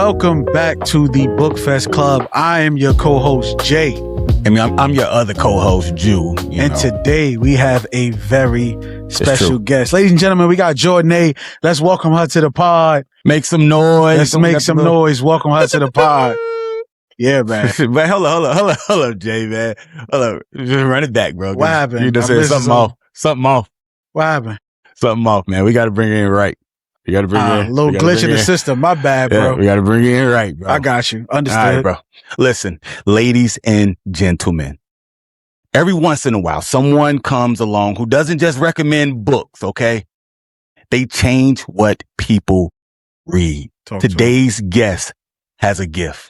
Welcome back to the Bookfest Club. I am your co-host, Jay. I'm your other co-host, Jew. And today we have a very special guest. Ladies and gentlemen, we got Jordanae. Let's welcome her to the pod. Make some noise. Let's make some noise. Welcome her to the pod. Yeah, man. But hold up, Jay, man. Hold up. Just run it back, bro. What happened? You just said something off. Something off. What happened? Something off, man. We got to bring it in right. We got to bring it in. A little glitch in the system. My bad, bro. Yeah, we got to bring it in right, bro. I got you. Understood. All right, bro. Listen, ladies and gentlemen, every once in a while, someone comes along who doesn't just recommend books, okay? They change what people read. Today's guest has a gift.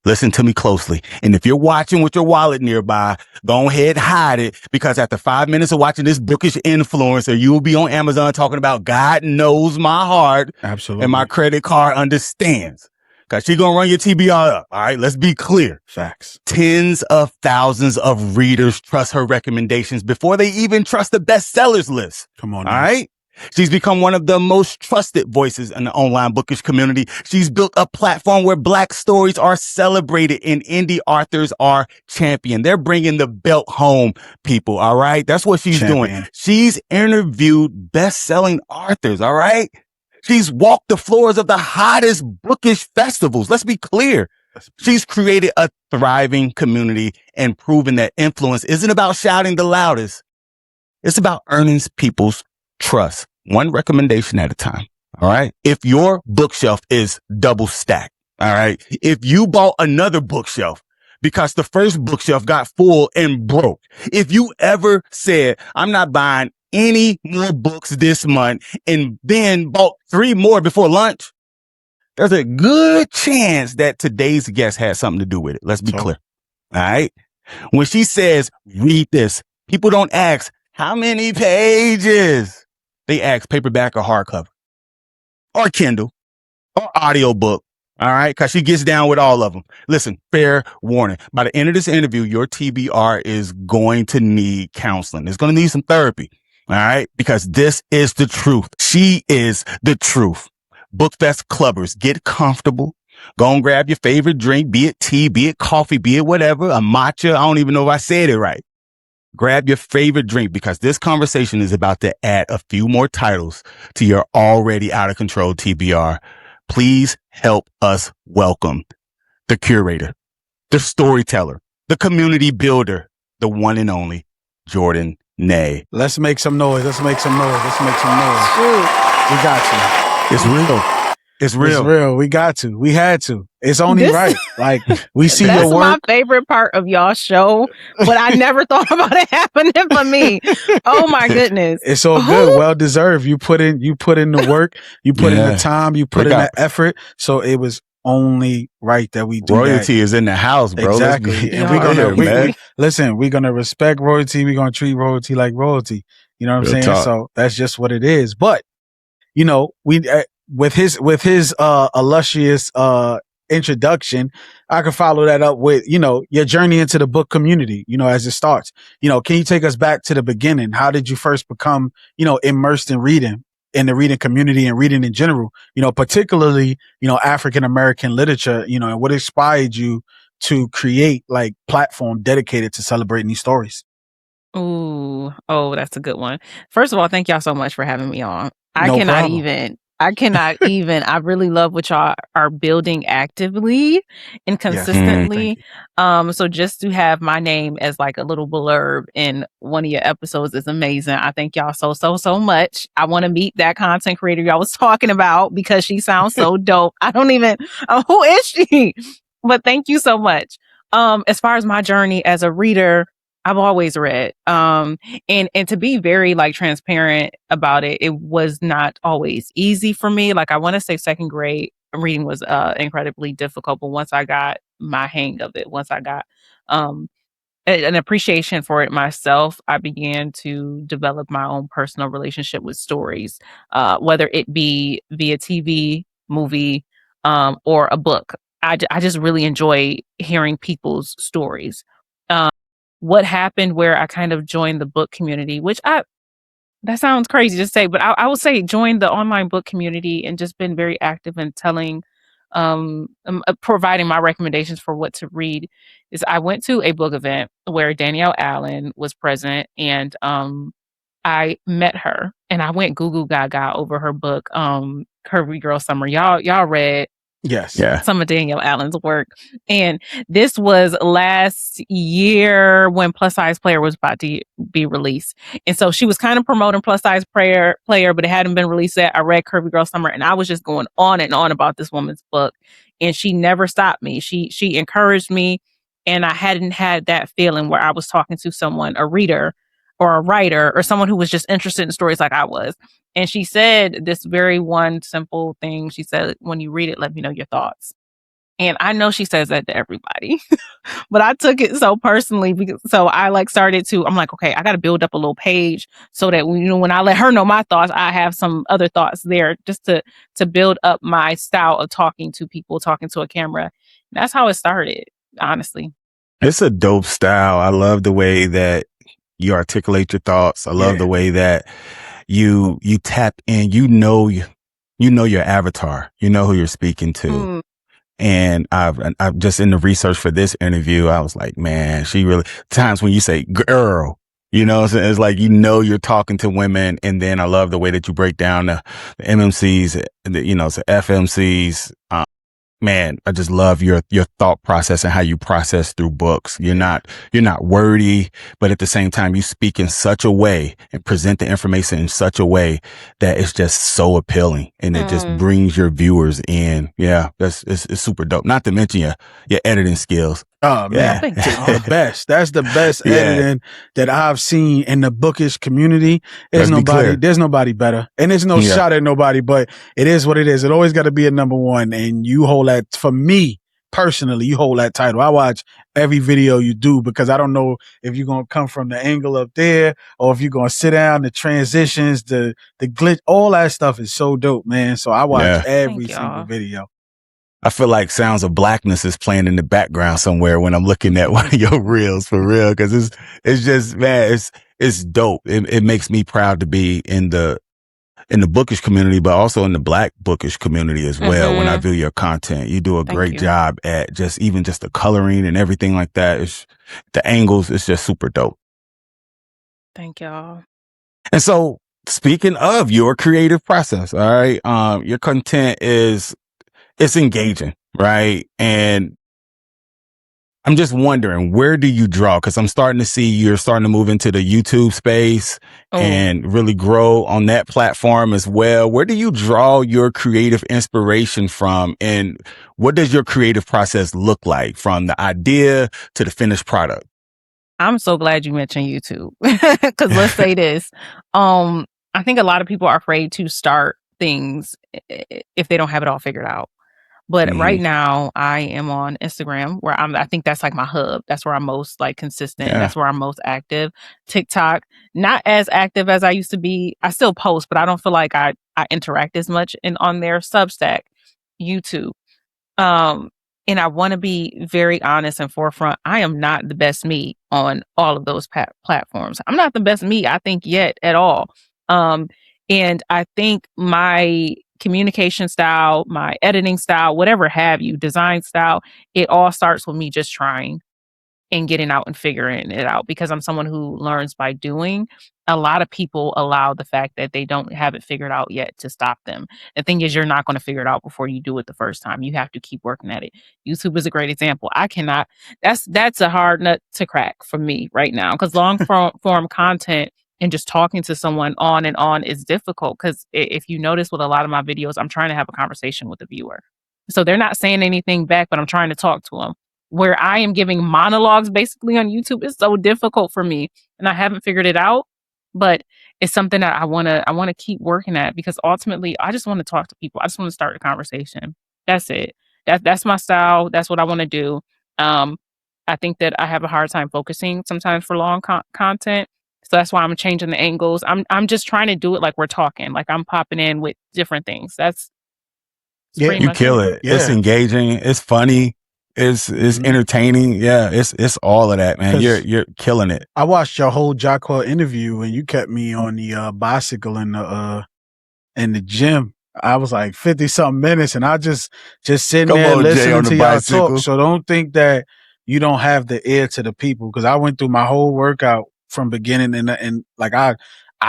Listen to me closely. And if you're watching with your wallet nearby, go ahead, hide it, because after 5 minutes of watching this bookish influencer, you will be on Amazon talking about God knows my heart. Absolutely. And my credit card understands. Because she's going to run your TBR up. All right, let's be clear. Facts. Tens of thousands of readers trust her recommendations before they even trust the bestsellers list. Come on. All right? She's become one of the most trusted voices in the online bookish community. She's built a platform where Black stories are celebrated and indie authors are championed. They're bringing the belt home, people. All right? That's what she's doing. She's interviewed best-selling authors. All right? She's walked the floors of the hottest bookish festivals. Let's be clear. She's created a thriving community and proven that influence isn't about shouting the loudest. It's about earning people's trust, one recommendation at a time. All right. If your bookshelf is double stacked, all right. If you bought another bookshelf because the first bookshelf got full and broke, if you ever said, I'm not buying any more books this month and then bought 3 more before lunch, there's a good chance that today's guest had something to do with it. Let's be clear. All right. When she says, read this, people don't ask, how many pages? They ask paperback or hardcover or Kindle or audiobook. All right. Because she gets down with all of them. Listen, fair warning. By the end of this interview, your TBR is going to need counseling. It's going to need some therapy. All right. Because this is the truth. She is the truth. Bookfest clubbers, get comfortable. Go and grab your favorite drink, be it tea, be it coffee, be it whatever, a matcha. I don't even know if I said it right. Grab your favorite drink because this conversation is about to add a few more titles to your already out of control TBR. Please help us welcome the curator, the storyteller, the community builder, the one and only Jordanae. Let's make some noise. Let's make some noise. Let's make some noise. We got you. It's real. It's real. It's real. We got to. We had to. It's only right. Like, we see your work. That's my favorite part of y'all's show, but I never thought about it happening for me. Oh my goodness. It's all good. Well deserved. You put in the work, you put in the time, you put in the effort. So it was only right that we do royalty is in the house, bro. Exactly. And we're gonna respect royalty. We're gonna treat royalty like royalty. You know what I'm saying? So that's just what it is. But you know, with his illustrious introduction, I could follow that up with, you know, your journey into the book community, you know, as it starts. You know, can you take us back to the beginning? How did you first become, you know, immersed in reading, in the reading community and reading in general, you know, particularly, you know, African-American literature, you know, and what inspired you to create like platform dedicated to celebrating these stories? Oh, that's a good one. First of all, thank y'all so much for having me on. I cannot even. I really love what y'all are building actively and consistently. So just to have my name as like a little blurb in one of your episodes is amazing. I thank y'all so much. I want to meet that content creator y'all was talking about because she sounds so dope. I don't even, who is she? But thank you so much. As far as my journey as a reader, I've always read. And to be very like transparent about it, it was not always easy for me. Like I want to say second grade reading was incredibly difficult, but once I got my hang of it, once I got an appreciation for it myself, I began to develop my own personal relationship with stories, whether it be via TV, movie, or a book. I just really enjoy hearing people's stories. What happened where I kind of joined the book community, which that sounds crazy to say, but I would say joined the online book community and just been very active in telling providing my recommendations for what to read, is I went to a book event where Danielle Allen was present, and I met her, and I went goo goo gaga over her book, Curvy Girl Summer. Y'all read some of Danielle Allen's work. And this was last year when Plus Size Player was about to be released. And so she was kind of promoting Plus Size Player, but it hadn't been released yet. I read Curvy Girl Summer, and I was just going on and on about this woman's book. And she never stopped me. She encouraged me. And I hadn't had that feeling where I was talking to someone, a reader or a writer or someone who was just interested in stories like I was. And she said this very one simple thing. She said, when you read it, let me know your thoughts. And I know she says that to everybody, but I took it so personally so I I'm like, okay, I got to build up a little page so that when I let her know my thoughts, I have some other thoughts there just to build up my style of talking to people, talking to a camera. And that's how it started, honestly. It's a dope style. I love the way that you articulate your thoughts. I love the way that you tap in, you know your avatar, you know who you're speaking to. And I've just in the research for this interview, I was like, man, she really, times when you say girl, it's like, you're talking to women. And then I love the way that you break down the MMCs, the FMCs. Man, I just love your thought process and how you process through books. You're not wordy, but at the same time, you speak in such a way and present the information in such a way that it's just so appealing, and it just brings your viewers in. Yeah, it's super dope. Not to mention your editing skills. Oh man, the best. That's the best editing that I've seen in the Bookish community. There's nobody better, and there's no shot at nobody. But it is what it is. It always got to be a number one, and you hold that. For me personally, you hold that title. I watch every video you do because I don't know if you're gonna come from the angle up there or if you're gonna sit down. The transitions, the glitch, all that stuff is so dope, man. So I watch every single video. I feel like Sounds of Blackness is playing in the background somewhere when I'm looking at one of your reels, for real. Cause it's just, man, it's dope. It makes me proud to be in the Bookish community, but also in the Black Bookish community as well. When I view your content, you do a great job at just the coloring and everything like that. It's the angles. It's just super dope. Thank y'all. And so speaking of your creative process, all right, your content it's engaging, right? And I'm just wondering, where do you draw? Because I'm starting to see you're starting to move into the YouTube space and really grow on that platform as well. Where do you draw your creative inspiration from? And what does your creative process look like from the idea to the finished product? I'm so glad you mentioned YouTube. Because let's say this. I think a lot of people are afraid to start things if they don't have it all figured out. But right now I am on Instagram where I think that's like my hub. That's where I'm most like consistent. That's where I'm most active. TikTok, not as active as I used to be. I still post, but I don't feel like I interact as much on their Substack, YouTube. And I want to be very honest and forefront. I am not the best me on all of those platforms. I'm not the best me, I think, yet at all. And I think my communication style, my editing style, whatever have you, design style, it all starts with me just trying and getting out and figuring it out, because I'm someone who learns by doing. A lot of people allow the fact that they don't have it figured out yet to stop them. The thing is, you're not going to figure it out before you do it the first time. You have to keep working at it. YouTube is a great example. I cannot, that's a hard nut to crack for me right now, because long form content and just talking to someone on and on is difficult, because if you notice with a lot of my videos, I'm trying to have a conversation with the viewer. So they're not saying anything back, but I'm trying to talk to them. Where I am giving monologues basically on YouTube is so difficult for me, and I haven't figured it out, but it's something that I want to keep working at, because ultimately I just want to talk to people. I just want to start a conversation. That's it. That's my style. That's what I want to do. I think that I have a hard time focusing sometimes for long content. So that's why I'm changing the angles. I'm just trying to do it like we're talking, like I'm popping in with different things. That's you kill it. It's engaging. It's funny. It's entertaining. Yeah, it's all of that, man. You're killing it. I watched your whole Jacquel interview, and you kept me on the bicycle in the gym. I was like 50 something minutes, and I just sitting there listening to y'all talk. So don't think that you don't have the ear to the people, because I went through my whole workout from beginning, and like I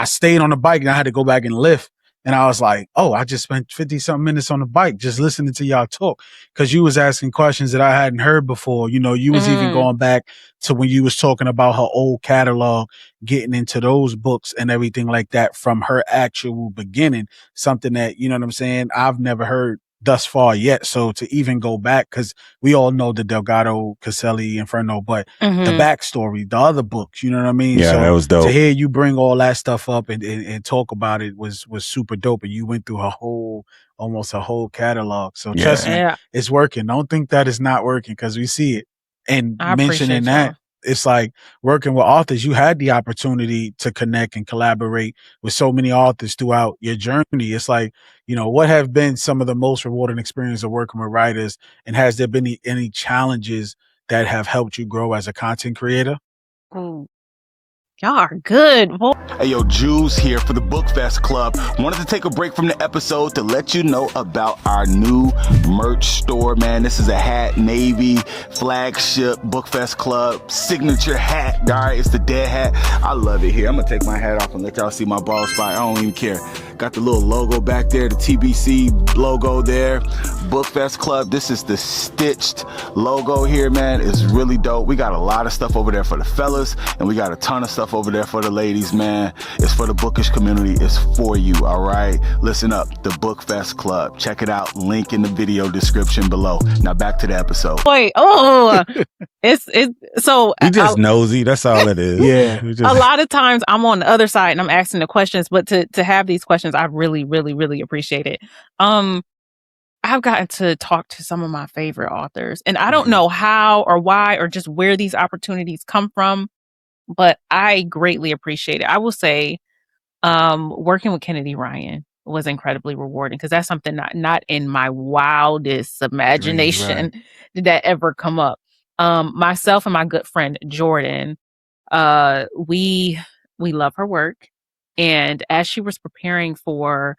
stayed on the bike and I had to go back and lift. And I was like, oh, I just spent 50 something minutes on the bike just listening to y'all talk, because you was asking questions that I hadn't heard before. You know, you was even going back to when you was talking about her old catalog, getting into those books and everything like that from her actual beginning, something that, you know what I'm saying, I've never heard thus far yet. So to even go back, because we all know the Delgado, Caselli, Inferno, but the backstory, the other books, you know what I mean? Yeah, so that was dope. To hear you bring all that stuff up and talk about it was super dope. And you went through almost a whole catalog. So trust me, it's working. Don't think that it's not working, because we see it. And mentioning that, it's like working with authors, you had the opportunity to connect and collaborate with so many authors throughout your journey. It's like, you know, what have been some of the most rewarding experiences of working with writers, and has there been any challenges that have helped you grow as a content creator? Ooh. Y'all are good. Hey, yo, Jules here for the Bookfest Club. Wanted to take a break from the episode to let you know about our new merch store, man. This is a hat, navy, flagship Bookfest Club, signature hat. All right, it's the dead hat. I love it here. I'm going to take my hat off and let y'all see my bald spot. I don't even care. Got the little logo back there, the TBC logo there. Bookfest Club, this is the stitched logo here, man. It's really dope. We got a lot of stuff over there for the fellas, and we got a ton of stuff over there for the ladies, man. It's for the bookish community. It's for you, all right? Listen up, the Bookfest Club. Check it out. Link in the video description below. Now back to the episode. Wait, it's so you just nosy. That's all it is. Yeah. A lot of times I'm on the other side and I'm asking the questions, but to have these questions, I really, really, really appreciate it. I've gotten to talk to some of my favorite authors, and I don't know how or why or just where these opportunities come from, but I greatly appreciate it. I will say, working with Kennedy Ryan was incredibly rewarding, because that's something not in my wildest imagination did that ever come up. Myself and my good friend Jordan, we love her work, and as she was preparing for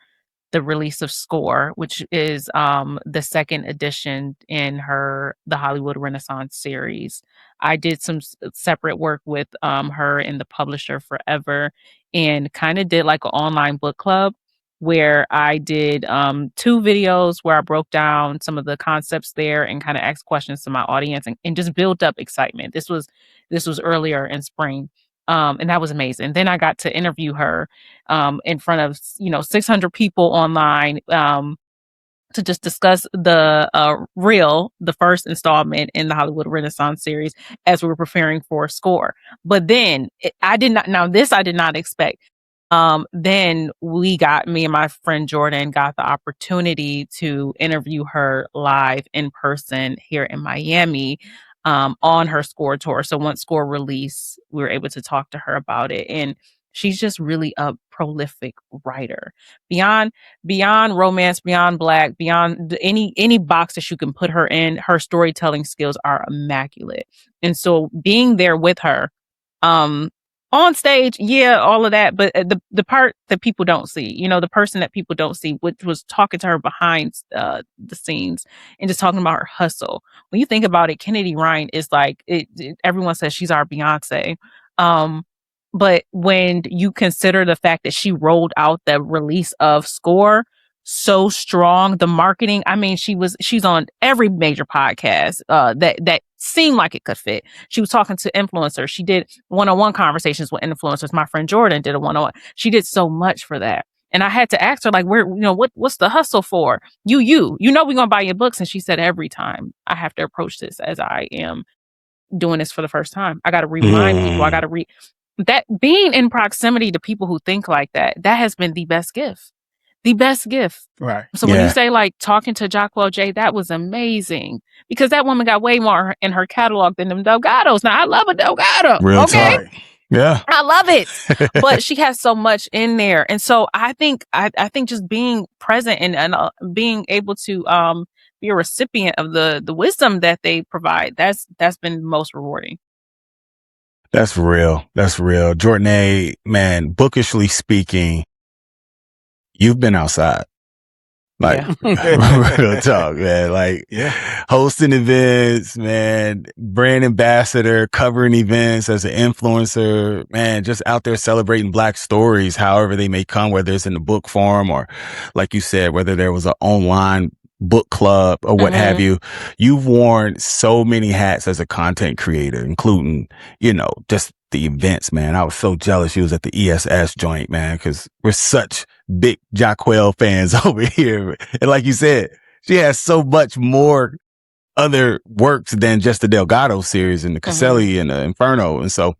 the release of Score, which is the second edition in the Hollywood Renaissance series, I did some separate work with her and the publisher Forever, and kind of did like an online book club where I did 2 videos where I broke down some of the concepts there and kind of asked questions to my audience, and just built up excitement. This was earlier in spring. And that was amazing. Then I got to interview her in front of 600 people online to just discuss the first installment in the Hollywood Renaissance series as we were preparing for Score. But then I did not expect. Then me and my friend Jordan got the opportunity to interview her live in person here in Miami on her Score tour. So once Score released, we were able to talk to her about it. And she's just really a prolific writer. Beyond romance, beyond Black, beyond any box that you can put her in, her storytelling skills are immaculate. And so being there with her, on stage, all of that, but the part that people don't see, the person that people don't see, which was talking to her behind the scenes and just talking about her hustle. When you think about it, Kennedy Ryan is like, everyone says she's our Beyonce. But when you consider the fact that she rolled out the release of Score so strong, the marketing, I mean, she's on every major podcast that seemed like it could fit. She was talking to influencers. She did one-on-one conversations with influencers. My friend Jordan did a one-on-one. She did so much for that. And I had to ask her, like, what's the hustle for? We're going to buy your books. And she said, every time I have to approach this as I am doing this for the first time, I got to remind people, I got to that being in proximity to people who think like that has been the best gift. The best gift. Right. So when you say like talking to Jacquel J, that was amazing, because that woman got way more in her catalog than them Delgados. Now I love a Delgado. Real talk. Yeah. I love it. But she has so much in there. And so I think just being present and being able to be a recipient of the wisdom that they provide, that's been most rewarding. That's real. Jordanae, man, bookishly speaking, you've been outside. Like, real talk, man. Like, hosting events, man, brand ambassador, covering events as an influencer, man, just out there celebrating Black stories, however they may come, whether it's in the book form or, like you said, whether there was an online book club or what have you. You've worn so many hats as a content creator, including, you know, just the events, man. I was so jealous you was at the ESS joint, man, because we're such big Jaquel fans over here. And like you said, she has so much more other works than just the Delgado series and the Caselli and the Inferno. And so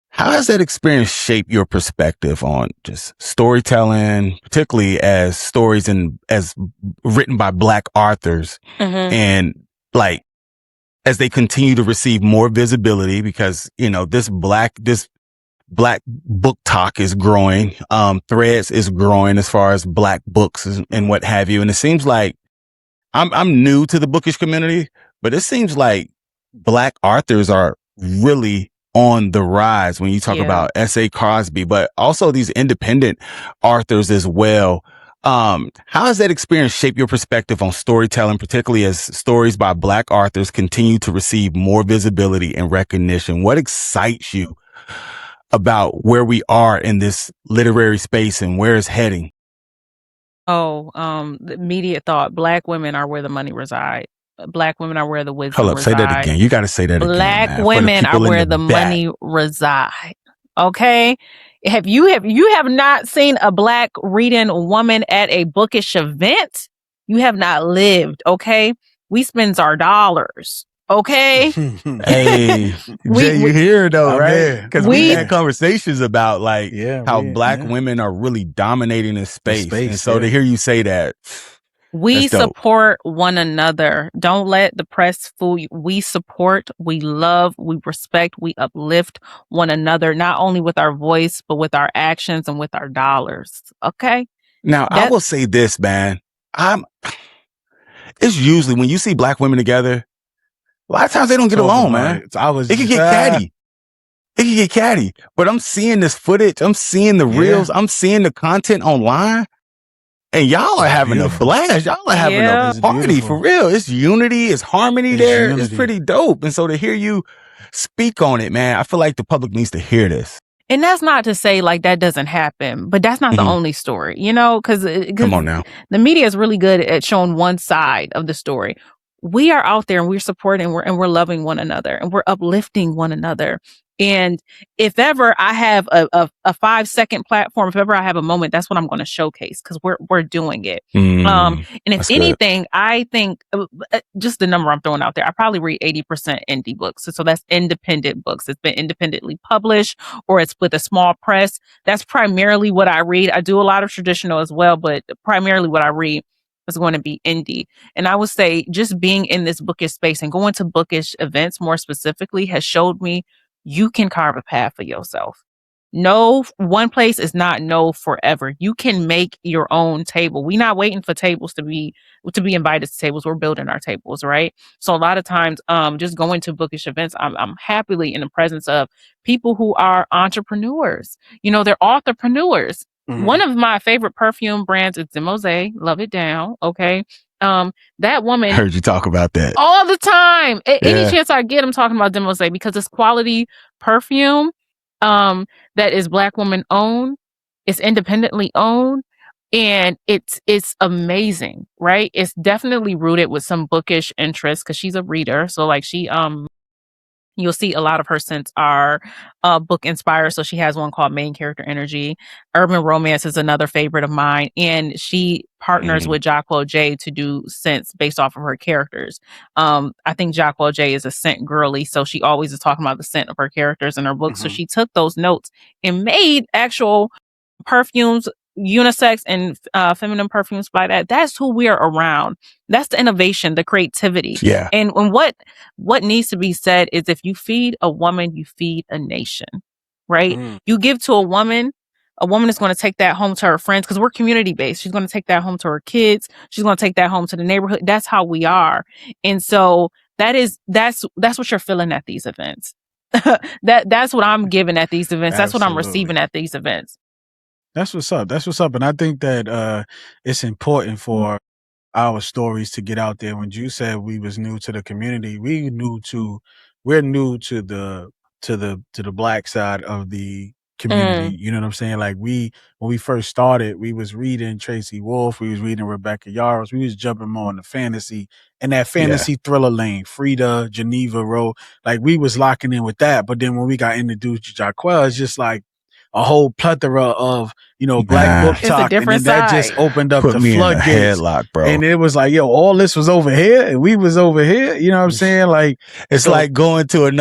how has that experience shaped your perspective on just storytelling, particularly as stories as written by Black authors and like, as they continue to receive more visibility because, you know, this Black BookTok is growing. Threads is growing as far as Black books and what have you. And it seems like I'm new to the bookish community, but it seems like Black authors are really on the rise when you talk about S.A. Cosby, but also these independent authors as well. How has that experience shaped your perspective on storytelling, particularly as stories by Black authors continue to receive more visibility and recognition? What excites you about where we are in this literary space and where it's heading? The immediate thought, Black women are where the money resides. Black women are where the wisdom resides. Say that again. You got to say that again. Black women are where the money resides. Okay. You have not seen a Black reading woman at a bookish event? You have not lived. Okay. We spends our dollars. Okay. Hey, Jay, you hear though, right? Because we had conversations about like how Black women are really dominating this space. And so to hear you say that, we support one another. Don't let the press fool you. We support, we love, we respect, we uplift one another, not only with our voice, but with our actions and with our dollars. Okay. Now, I will say this, man. It's usually when you see Black women together, a lot of times they don't get along, man. It can get catty. It can get catty. But I'm seeing this footage. I'm seeing the reels. I'm seeing the content online. And y'all are having a blast. Y'all are having a party for real. It's unity. It's harmony there. Unity. It's pretty dope. And so to hear you speak on it, man, I feel like the public needs to hear this. And that's not to say like that doesn't happen, but that's not the only story, you know, because come on now, the media is really good at showing one side of the story. We are out there and we're supporting and we're loving one another and we're uplifting one another. And if ever I have a 5-second platform, if ever I have a moment, that's what I'm going to showcase because we're doing it. And if anything, I think just the number I'm throwing out there, I probably read 80% indie books. So that's independent books. It's been independently published or it's with a small press. That's primarily what I read. I do a lot of traditional as well, but primarily what I read is going to be indie. And I would say just being in this bookish space and going to bookish events more specifically has showed me you can carve a path for yourself. No, one place is not no forever. You can make your own table. We're not waiting for tables to be invited to tables. We're building our tables, right? So a lot of times, just going to bookish events, I'm happily in the presence of people who are entrepreneurs. You know, they're authorpreneurs. One of my favorite perfume brands is Demose. Love it down. Okay. That woman. I heard you talk about that all the time. Any chance I get, I'm talking about Demose because it's quality perfume. That is Black woman owned. It's independently owned. And it's amazing, right? It's definitely rooted with some bookish interest because she's a reader. So like you'll see a lot of her scents are book inspired. So she has one called Main Character Energy. Urban Romance is another favorite of mine. And she partners with Jaquel J to do scents based off of her characters. I think Jaquel J is a scent girly. So she always is talking about the scent of her characters in her books. So she took those notes and made actual perfumes, unisex and feminine perfumes by that. That's who we are around. That's the innovation, the creativity. Yeah. And what needs to be said is if you feed a woman, you feed a nation, right? You give to a woman is going to take that home to her friends because we're community based. She's going to take that home to her kids. She's going to take that home to the neighborhood. That's how we are. And so that's what you're feeling at these events. That's what I'm giving at these events. That's what I'm receiving at these events. That's what's up. That's what's up. And I think that it's important for our stories to get out there. When you said we was new to the community, we're new to the black side of the community. You know what I'm saying? Like when we first started, we was reading Tracy Wolf, we was reading Rebecca Yarros, we was jumping more in the fantasy and that fantasy thriller lane, Frida, Geneva Rowe. Like we was locking in with that. But then when we got introduced to Jaquel, it's just like a whole plethora of, black book talk. And then that just opened up the floodgates. Headlock, bro. And it was like, all this was over here and we was over here. You know what I'm saying? Like, it's like going to our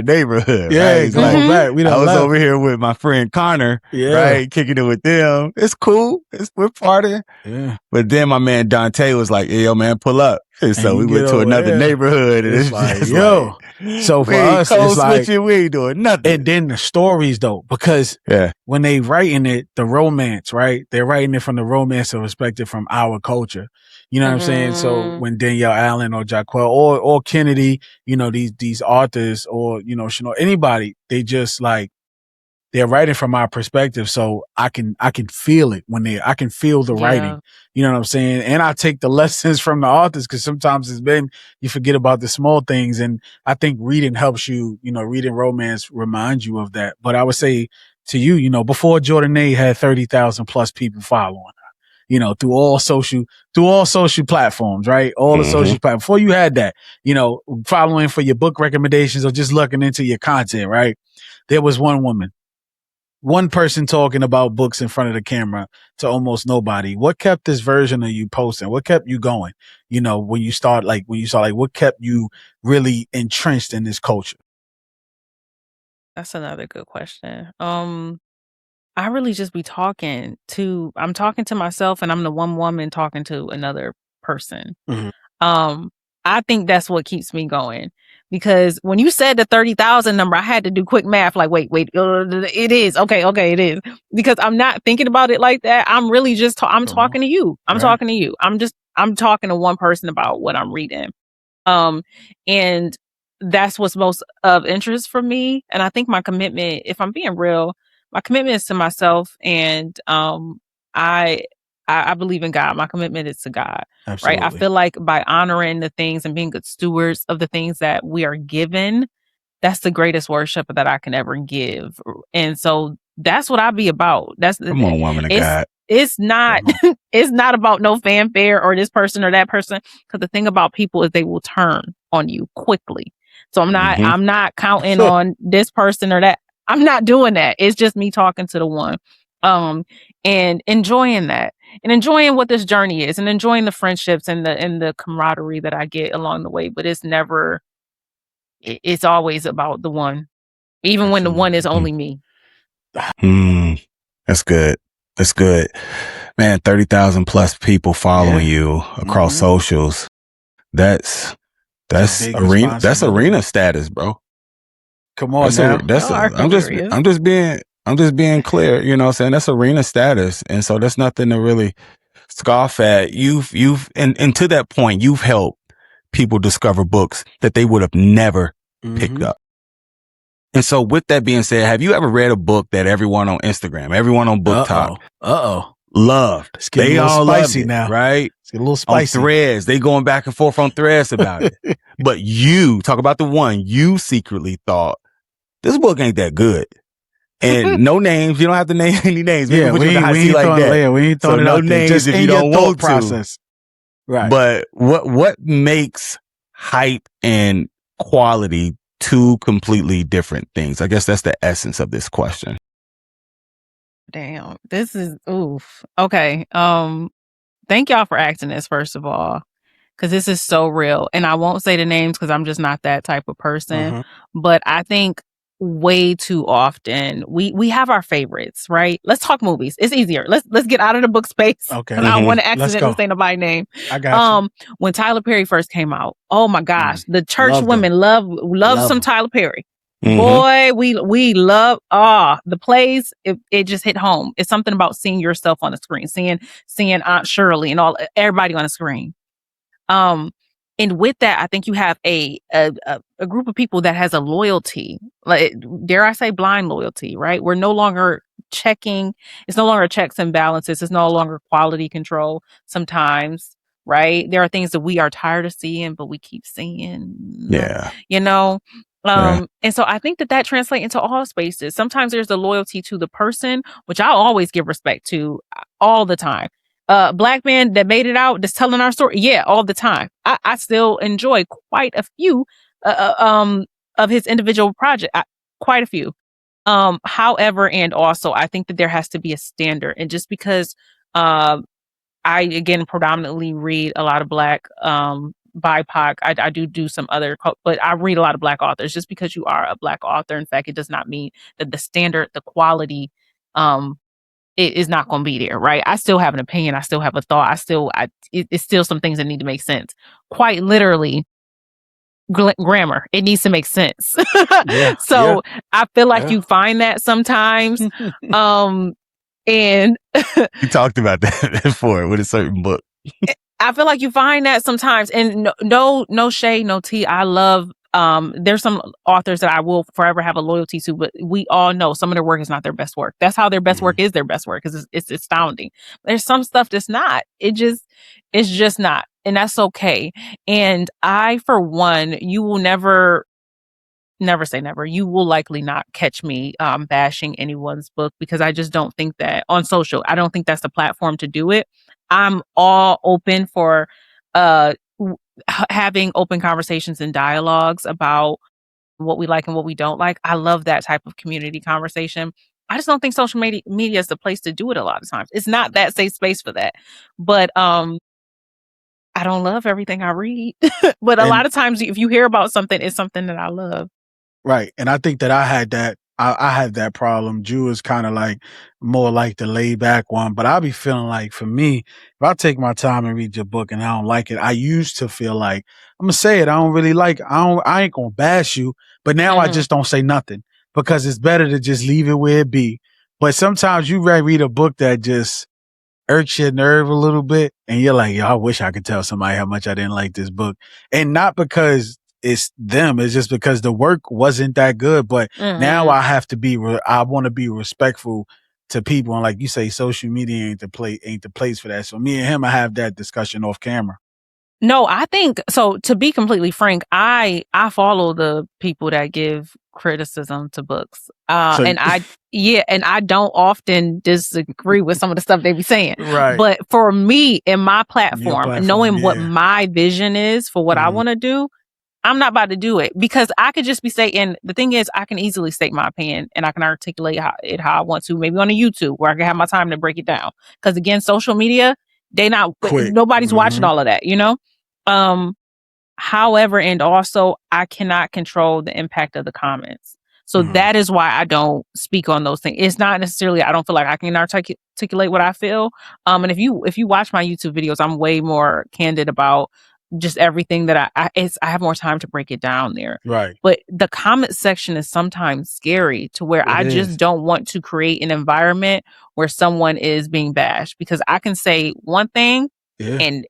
neighborhood. Yeah, right? going back. I was over here with my friend Connor, right? Kicking it with them. It's cool. We're partying. Yeah. But then my man Dante was like, "Hey, yo, man, pull up." And so we went to another neighborhood, and it's like, yo. So for us, it's like we ain't doing nothing. And then the stories, though, because when they writing it, the romance, right? They're writing it from the romance perspective from our culture. You know what I'm saying? So when Danielle Allen or Jaquel or Kennedy, these authors or Chanel, anybody, they just like they're writing from our perspective. So I can feel it I can feel the writing. You know what I'm saying? And I take the lessons from the authors because sometimes you forget about the small things. And I think reading helps you, reading romance reminds you of that. But I would say to you, before Jordanae had 30,000 plus people following her, through all social platforms, right? All the social platforms. Before you had that, following for your book recommendations or just looking into your content, right? There was one person talking about books in front of the camera to almost nobody. What kept this version of you posting? What kept you going? When you saw what kept you really entrenched in this culture? That's another good question. I really just be I'm talking to myself and I'm the one woman talking to another person. I think that's what keeps me going. Because when you said the 30,000 number, I had to do quick math. Like, wait, it is. Okay, it is. Because I'm not thinking about it like that. I'm really just, I'm talking to you. Talking to you. I'm talking to one person about what I'm reading. And that's what's most of interest for me. And I think my commitment, if I'm being real, my commitment is to myself. And, I believe in God. My commitment is to God. Absolutely. Right. I feel like by honoring the things and being good stewards of the things that we are given, that's the greatest worship that I can ever give. And so that's what I be about. Come on, woman of God. It's not it's not about no fanfare or this person or that person. Because the thing about people is they will turn on you quickly. So I'm not counting on this person or that. I'm not doing that. It's just me talking to the one. And enjoying that and enjoying what this journey is and enjoying the friendships and the camaraderie that I get along the way. But it's always about the one, even when the one is only me. That's good. That's good. Man, 30,000 plus people following you across socials. That's arena status, bro. Come on, I'm just being clear, you know what I'm saying? That's arena status. And so that's nothing to really scoff at. And to that point, you've helped people discover books that they would have never picked up. And so with that being said, have you ever read a book that everyone on Instagram, everyone on BookTok loved? They all spicy loved it, now, right? It's a little spicy. On Threads, they going back and forth on Threads about it. But you talk about the one you secretly thought, this book ain't that good. And no names. You don't have to name any names. We ain't throwing no names just if you don't want process. Right. But what makes hype and quality two completely different things? I guess that's the essence of this question. Damn. This is oof. Okay. Thank y'all for asking this, first of all, because this is so real. And I won't say the names because I'm just not that type of person. But I think way too often we have our favorites, right? Let's talk movies. It's easier. Let's get out of the book space. Okay. I don't want to accidentally say nobody's name. I got you. When Tyler Perry first came out, oh my gosh, the church women love some Tyler Perry. Boy, we love the plays. It just hit home. It's something about seeing yourself on the screen, seeing Aunt Shirley and everybody on the screen. And with that, I think you have a group of people that has a loyalty, like, dare I say, blind loyalty, right? We're no longer checking. It's no longer checks and balances. It's no longer quality control sometimes, right? There are things that we are tired of seeing, but we keep seeing, you know? And so I think that translates into all spaces. Sometimes there's the loyalty to the person, which I always give respect to all the time. Black man that made it out, that's telling our story. Yeah, all the time. I still enjoy quite a few, of his individual project, quite a few. However, and also I think that there has to be a standard. And just because, I again predominantly read a lot of Black, BIPOC. I do some other, but I read a lot of Black authors. Just because you are a Black author, in fact, it does not mean that the standard, the quality, it is not going to be there, right? I still have an opinion. I still have a thought. It's still some things that need to make sense. Quite literally, grammar. It needs to make sense. I feel like you find that sometimes. And you talked about that before with a certain book. I feel like you find that sometimes, and no shade, no tea. I love, there's some authors that I will forever have a loyalty to, but we all know some of their work is not their best work. That's how their best work is their best work, because it's astounding. There's some stuff that's not. It's just not, and that's okay. And I, for one, you will never say never. You will likely not catch me bashing anyone's book, because I just don't think that on social, I don't think that's the platform to do it. I'm all open for having open conversations and dialogues about what we like and what we don't like. I love that type of community conversation. I just don't think social media is the place to do it a lot of times. It's not that safe space for that. But I don't love everything I read. But a lot of times if you hear about something, it's something that I love. Right. And I think that I had that problem. Jew is kind of like more like the laid back one, but I'll be feeling like, for me, if I take my time and read your book and I don't like it, I used to feel like, I'm gonna say it, I don't really like it. I ain't gonna bash you, but now I just don't say nothing, because it's better to just leave it where it be. But sometimes you read a book that just irks your nerve a little bit, and you're like, yo, I wish I could tell somebody how much I didn't like this book. And not because it's them, it's just because the work wasn't that good. But now I have to I want to be respectful to people. And like you say, social media ain't the place for that. So me and him, I have that discussion off camera. No, I think so. To be completely frank, I follow the people that give criticism to books, and I don't often disagree with some of the stuff they be saying. Right. But for me, in my platform, knowing what my vision is for what I want to do, I'm not about to do it, because I could just be saying, the thing is, I can easily state my opinion and I can articulate how I want to, maybe on a YouTube where I can have my time to break it down. Because again, social media, nobody's watching all of that, you know? However, and also I cannot control the impact of the comments. So that is why I don't speak on those things. It's not necessarily, I don't feel like I can articulate what I feel. And if you watch my YouTube videos, I'm way more candid about just everything that I have more time to break it down there. Right. But the comment section is sometimes scary, to where I just don't want to create an environment where someone is being bashed, because I can say one thing and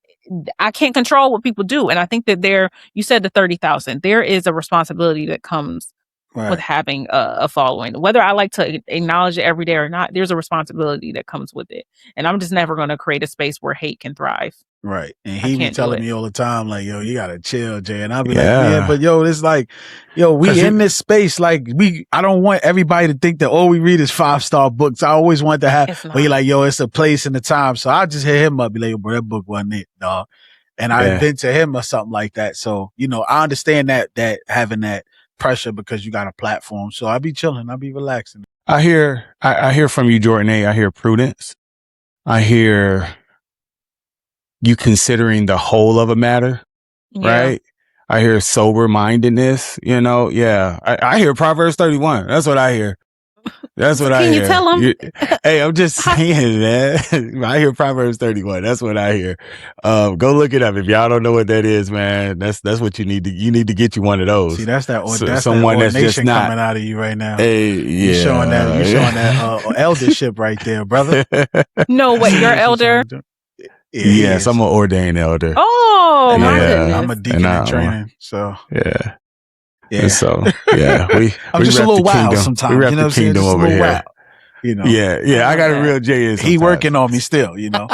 I can't control what people do. And I think that you said the 30,000, there is a responsibility that comes with having a following. Whether I like to acknowledge it every day or not, there's a responsibility that comes with it. And I'm just never going to create a space where hate can thrive. Right. And he be telling me all the time, like, yo, you gotta chill, Jay. And I'll be like, yeah, but yo, it's like, yo, we in this space. Like, I don't want everybody to think that all we read is 5-star books. I always want to have, but he like, yo, it's a place and a time. So I just hit him up, be like, yo, bro, that book wasn't it, dog. And I vent to him or something like that. So, you know, I understand that having that pressure, because you got a platform. So I be chilling. I be relaxing. I hear from you, Jordanae. I hear prudence. I hear you considering the whole of a matter, right? I hear sober-mindedness, you know? Yeah. I hear Proverbs 31. That's what I hear. That's what I hear. Can you tell them? Hey, I'm just saying, man. I hear Proverbs 31. That's what I hear. Go look it up. If y'all don't know what that is, man, that's what you need to get you one of those. See, that's someone that's just not coming out of you right now. Hey, you're showing that eldership right there, brother. No, wait, you're elder? Yes, I'm an ordained elder. Oh, my goodness. I'm a deacon in training. So yeah. And so, yeah, I'm just a little wild sometimes. We rep the kingdom over here. You know. Yeah. I got a real J. He working on me still, you know.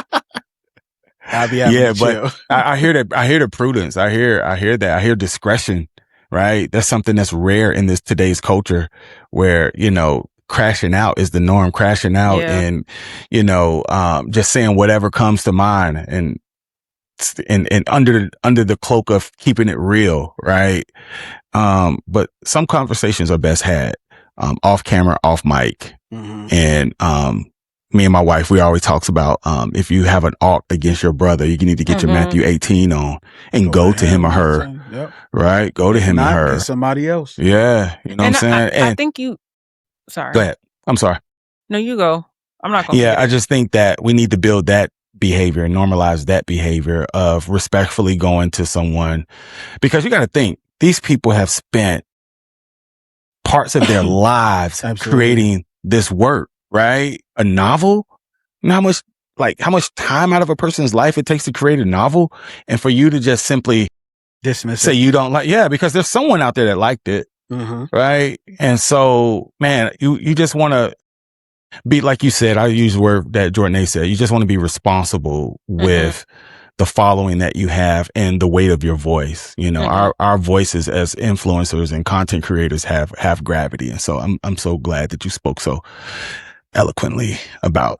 I'll be having to chill. But I hear that. I hear the prudence. I hear that. I hear discretion. Right. That's something that's rare in today's culture, where crashing out is the norm. Crashing out and just saying whatever comes to mind, and under the cloak of keeping it real. Right. But some conversations are best had off camera, off mic, and me and my wife, we always talks about, if you have an alt against your brother, you need to get your Matthew 18 on and go to him or her. Yep. Right? Go to him or her. It's somebody else. Yeah. You know what I'm saying? I think sorry. Go ahead. I'm sorry. No, you go. I'm not going to. Yeah. I just think that we need to build that behavior and normalize that behavior of respectfully going to someone, because you got to think, these people have spent parts of their lives creating this work. Right? A novel? You know how much time out of a person's life it takes to create a novel, and for you to just simply dismiss say you don't because there's someone out there that liked it. Right? And so, man, you just want to be, like you said, I use the word that Jordanae said, you just want to be responsible with the following that you have and the weight of your voice. Our voices as influencers and content creators have gravity. And so I'm so glad that you spoke so eloquently about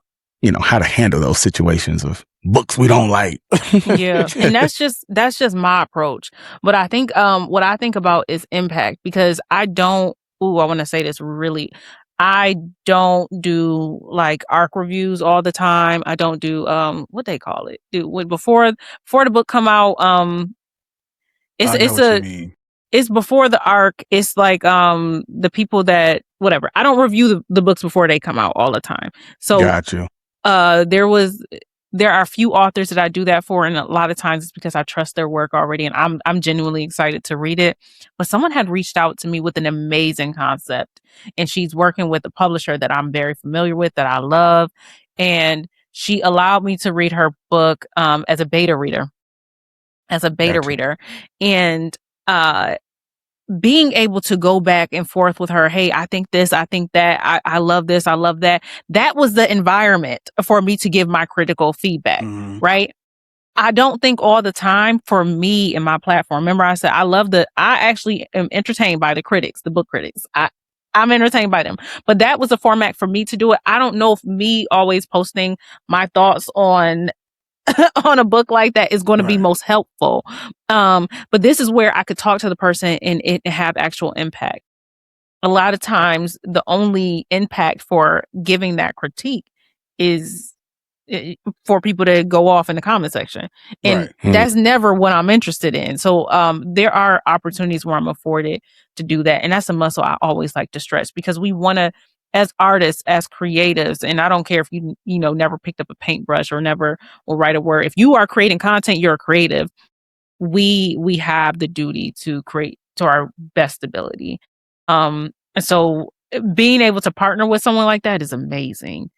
how to handle those situations of books we don't like. Yeah, and that's just my approach. But I think what I think about is impact, because I want to say this really, I don't do like ARC reviews all the time. I don't do what they call it, before the book come out. It's before the ARC. It's like the people that whatever. I don't review the books before they come out all the time. So got you. There are a few authors that I do that for, and a lot of times it's because I trust their work already, and I'm genuinely excited to read it. But someone had reached out to me with an amazing concept, and she's working with a publisher that I'm very familiar with, that I love, and she allowed me to read her book as a beta reader. And being able to go back and forth with her, hey, I think this, I think that, I love this, I love that. That was the environment for me to give my critical feedback, right? I don't think all the time for me and my platform. Remember, I said I actually am entertained by the critics, the book critics. I'm entertained by them. But that was a format for me to do it. I don't know if me always posting my thoughts on a book like that is going to be most helpful. But this is where I could talk to the person and it have actual impact. A lot of times the only impact for giving that critique is for people to go off in the comment section. And that's never what I'm interested in. So there are opportunities where I'm afforded to do that. And that's a muscle I always like to stretch, because we want to, as artists, as creatives, and I don't care if you never picked up a paintbrush or never will write a word. If you are creating content, you're a creative. We have the duty to create to our best ability. And so being able to partner with someone like that is amazing.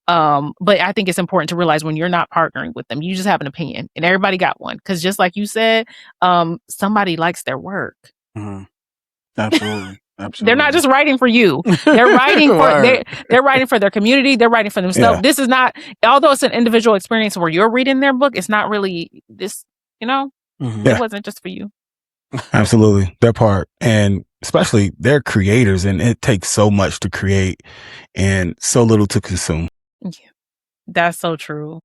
But I think it's important to realize when you're not partnering with them, you just have an opinion, and everybody got one. Because just like you said, somebody likes their work. Absolutely. They're not just writing for you. They're writing for they're writing for their community. They're writing for themselves. This is not, although it's an individual experience where you're reading their book, it's not really this, it wasn't just for you. Absolutely. Their part. And especially they're creators, and it takes so much to create and so little to consume. Yeah, that's so true.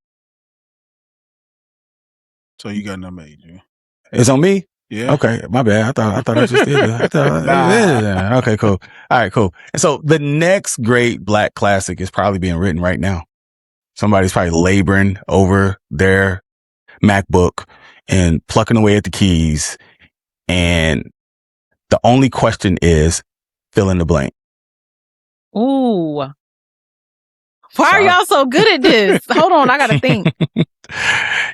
So you got number 8, Jay. It's on me? Yeah. Okay. My bad. I thought I just did it. Okay, cool. All right, cool. And so the next great Black classic is probably being written right now. Somebody's probably laboring over their MacBook and plucking away at the keys. And the only question is fill in the blank. Ooh. Why are y'all so good at this? Hold on, I gotta think. You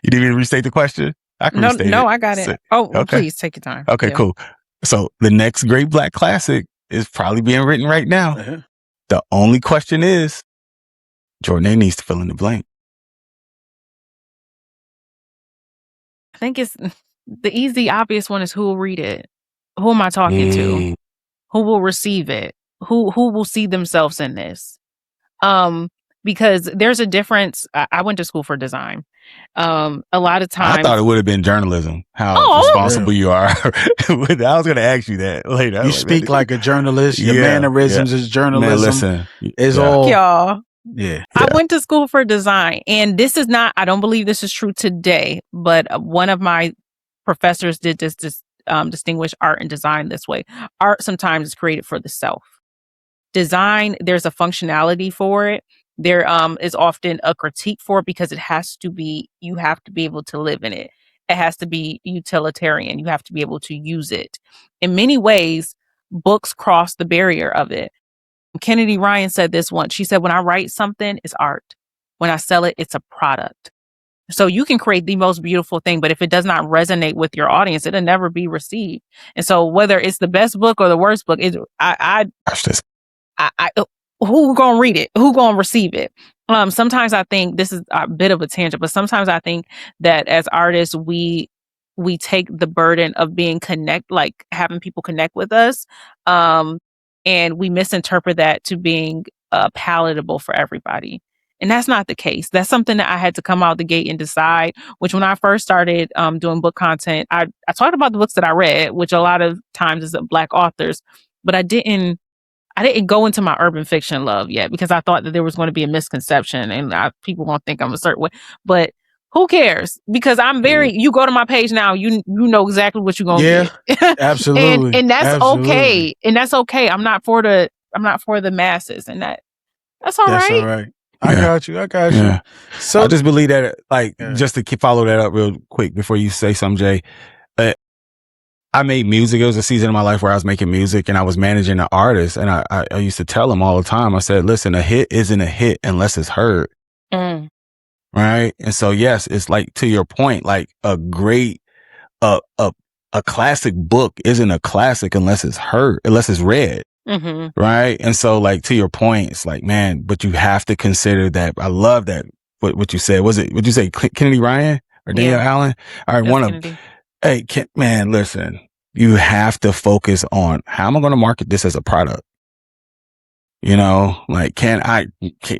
didn't even restate the question? I can restate it. No, I got it. Okay. Please take your time. Okay, cool. So the next great Black classic is probably being written right now. The only question is, Jordanae needs to fill in the blank. I think it's the easy, obvious one is who will read it. Who am I talking to? Who will receive it? Who will see themselves in this? Because there's a difference. I went to school for design. A lot of times, I thought it would have been journalism. How responsible you are. I was going to ask you that later. You speak like a journalist. Your mannerisms is journalism. Man, listen, is all y'all. Yeah. I went to school for design, and this is not. I don't believe this is true today, but one of my professors did distinguish art and design this way. Art sometimes is created for the self. Design, there's a functionality for it. There is often a critique for it because it has to be, you have to be able to live in it. It has to be utilitarian. You have to be able to use it. In many ways, books cross the barrier of it. Kennedy Ryan said this once. She said, when I write something, it's art. When I sell it, it's a product. So you can create the most beautiful thing, but if it does not resonate with your audience, it'll never be received. And so whether it's the best book or the worst book, who gonna read it? Who gonna receive it? Sometimes I think this is a bit of a tangent, but sometimes I think that as artists, we take the burden of being like having people connect with us, and we misinterpret that to being palatable for everybody. And that's not the case. That's something that I had to come out the gate and decide, which when I first started doing book content, I talked about the books that I read, which a lot of times is Black authors, but I didn't go into my urban fiction love yet because I thought that there was going to be a misconception and people won't think I'm a certain way. But who cares? Because you go to my page now, you know exactly what you're going to get. Absolutely. and that's okay. And that's okay. I'm not for the masses, and that's all right. That's all right. I got you. Yeah. So I just believe that, just to follow that up real quick before you say something, Jay. I made music. It was a season of my life where I was making music and I was managing an artist. And I used to tell them all the time, I said, listen, a hit isn't a hit unless it's heard. Right. And so, yes, it's like, to your point, like a great, a classic book isn't a classic unless it's heard, unless it's read. Mm-hmm. Right. And so, like, to your point, it's like, man, but you have to consider that. I love that. What you said. Would you say Kennedy Ryan or Daniel Allen? All right. Kennedy. Hey, man, listen, you have to focus on how am I going to market this as a product? You know, like,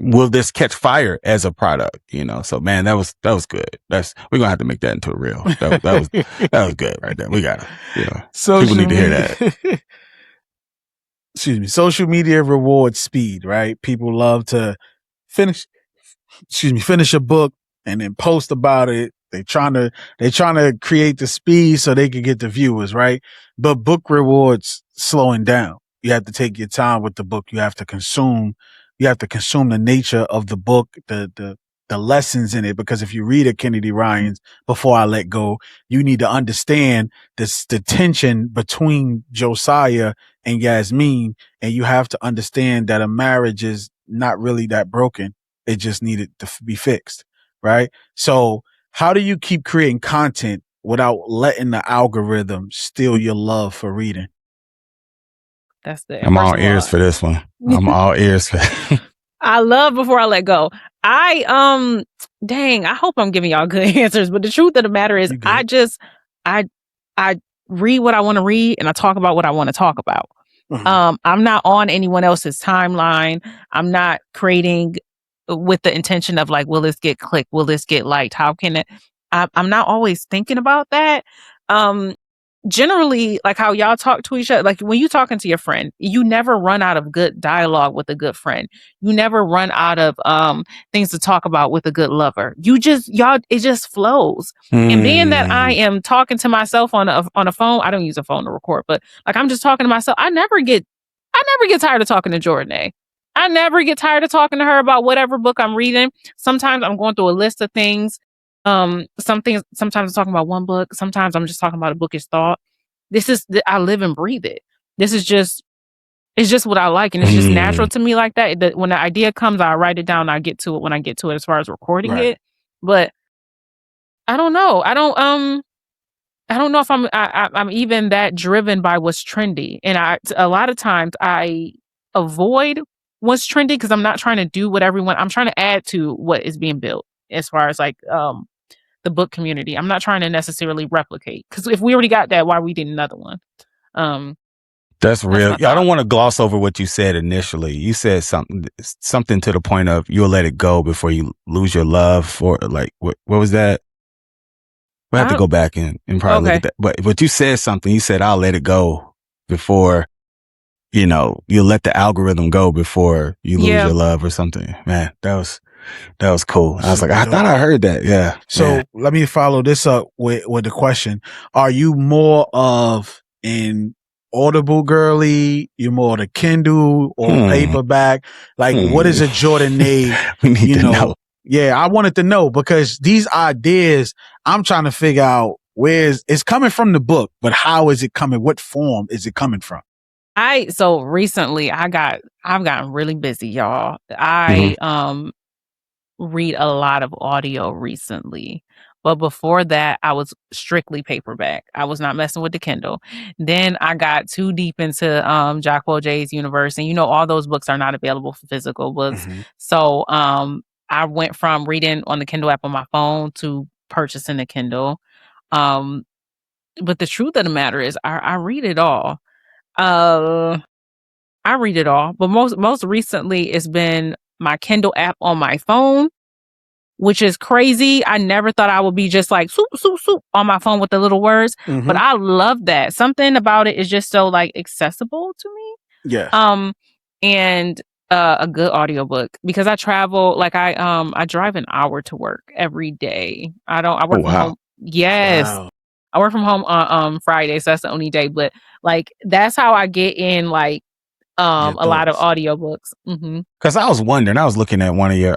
will this catch fire as a product? You know, so man, that was good. We're going to have to make that into a reel. That was good right there. We got to, people need to hear that. Excuse me. Social media rewards speed, right? People love to finish a book and then post about it. They're trying to create the speed so they can get the viewers, right? But book rewards slowing down. You have to take your time with the book. You have to consume the nature of the book, the lessons in it. Because if you read a Kennedy Ryan's Before I Let Go, you need to understand the tension between Josiah and Yasmin, and you have to understand that a marriage is not really that broken. It just needed to be fixed, right? So how do you keep creating content without letting the algorithm steal your love for reading? I'm all ears for this one. I'm all ears for I love Before I Let Go. I hope I'm giving y'all good answers, but the truth of the matter is I read what I want to read and I talk about what I want to talk about. Mm-hmm. I'm not on anyone else's timeline. I'm not creating with the intention of like, will this get clicked? Will this get liked? How can it? I'm not always thinking about that. Generally, like how y'all talk to each other, like when you talking to your friend, you never run out of good dialogue with a good friend. You never run out of things to talk about with a good lover. It just flows. And being that I am talking to myself on a phone, I don't use a phone to record, but like I'm just talking to myself. I never get tired of talking to Jordanae. I never get tired of talking to her about whatever book I'm reading. Sometimes I'm going through a list of things. Sometimes I'm talking about one book. Sometimes I'm just talking about a bookish thought. I live and breathe it. It's just what I like. And it's just natural to me like that. When the idea comes, I write it down. I get to it when I get to it as far as recording it. But I don't know. I don't know if I'm even that driven by what's trendy. And a lot of times I avoid what's trendy because I'm not trying to do what I'm trying to add to what is being built as far as like the book community. I'm not trying to necessarily replicate because if we already got that, why we did another one? That's real. I don't want to gloss over what you said initially. You said something to the point of you'll let it go before you lose your love for, like, what was that? We'll have to go back and probably look at that. But you said something. You said, I'll let it go before, you'll let the algorithm go before you lose your love or something. Man, that was cool. I was like, I thought I heard that. Yeah. So let me follow this up with the question. Are you more of an Audible girly? You more the Kindle or paperback? Like, what is a Jordanae? We need to know. Yeah, I wanted to know because these ideas, I'm trying to figure out it's coming from the book, but how is it coming? What form is it coming from? So recently I've gotten really busy, y'all. I read a lot of audio recently. But before that, I was strictly paperback. I was not messing with the Kindle. Then I got too deep into Jacques Jay's universe. And all those books are not available for physical books. Mm-hmm. So I went from reading on the Kindle app on my phone to purchasing the Kindle. But the truth of the matter is I read it all. I read it all. But most recently it's been my Kindle app on my phone, which is crazy. I never thought I would be just like soup, soup, soup on my phone with the little words. Mm-hmm. But I love that. Something about it is just so like accessible to me. Yeah. And a good audiobook because I travel, like I drive an hour to work every day. I work from home. Yes. Wow. I work from home on Friday, so that's the only day. But like that's how I get in like a lot of audiobooks. Mm-hmm. Cause I was wondering, I was looking at one of your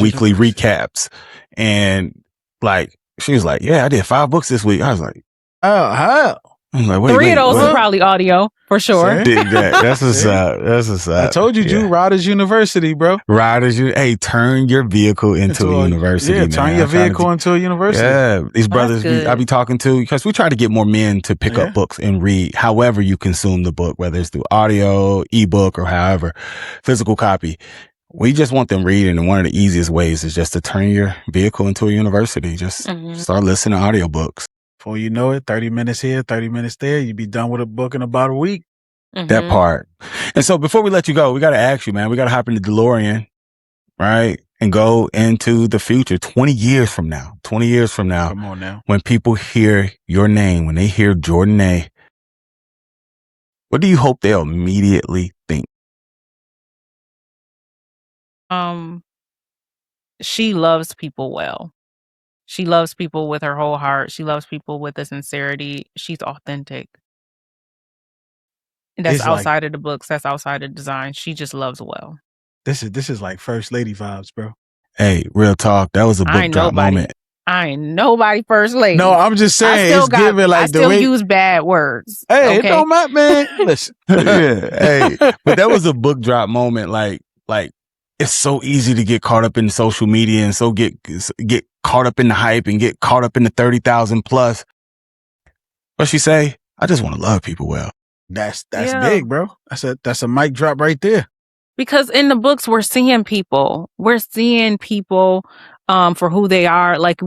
weekly recaps and like, she was like, yeah, I did 5 books this week. I was like, oh, how? I'm like, wait, 3 of those are probably audio for sure. That's what's up. That's what's up. I told you, Drew, Riders University, bro. Hey, turn your vehicle into a university. Yeah, turn your vehicle into a university. Yeah, these brothers I be talking to, because we try to get more men to pick up books and read however you consume the book, whether it's through audio, ebook, or however, physical copy. We just want them reading, and one of the easiest ways is just to turn your vehicle into a university. Just start listening to audiobooks. Before you know it, 30 minutes here, 30 minutes there, you'd be done with a book in about a week. Mm-hmm. That part. And so before we let you go, we got to ask you, man, we got to hop in the DeLorean, right? And go into the future 20 years from now. Come on now. When people hear your name, when they hear Jordanae, what do you hope they'll immediately think? She loves people well. She loves people with her whole heart. She loves people with a sincerity. She's authentic. And that's outside of the books. That's outside of design. She just loves well. This is like first lady vibes, bro. Hey, real talk. That was a book drop moment. I ain't nobody first lady. No, I'm just saying I still use bad words. Hey, okay? It don't matter, man. Listen. Hey, but that was a book drop moment. Like it's so easy to get caught up in social media and so get caught up in the hype and get caught up in the 30,000 plus. What she say? I just want to love people well. That's big, bro. That's a mic drop right there. Because in the books, we're seeing people. We're seeing people for who they are. Like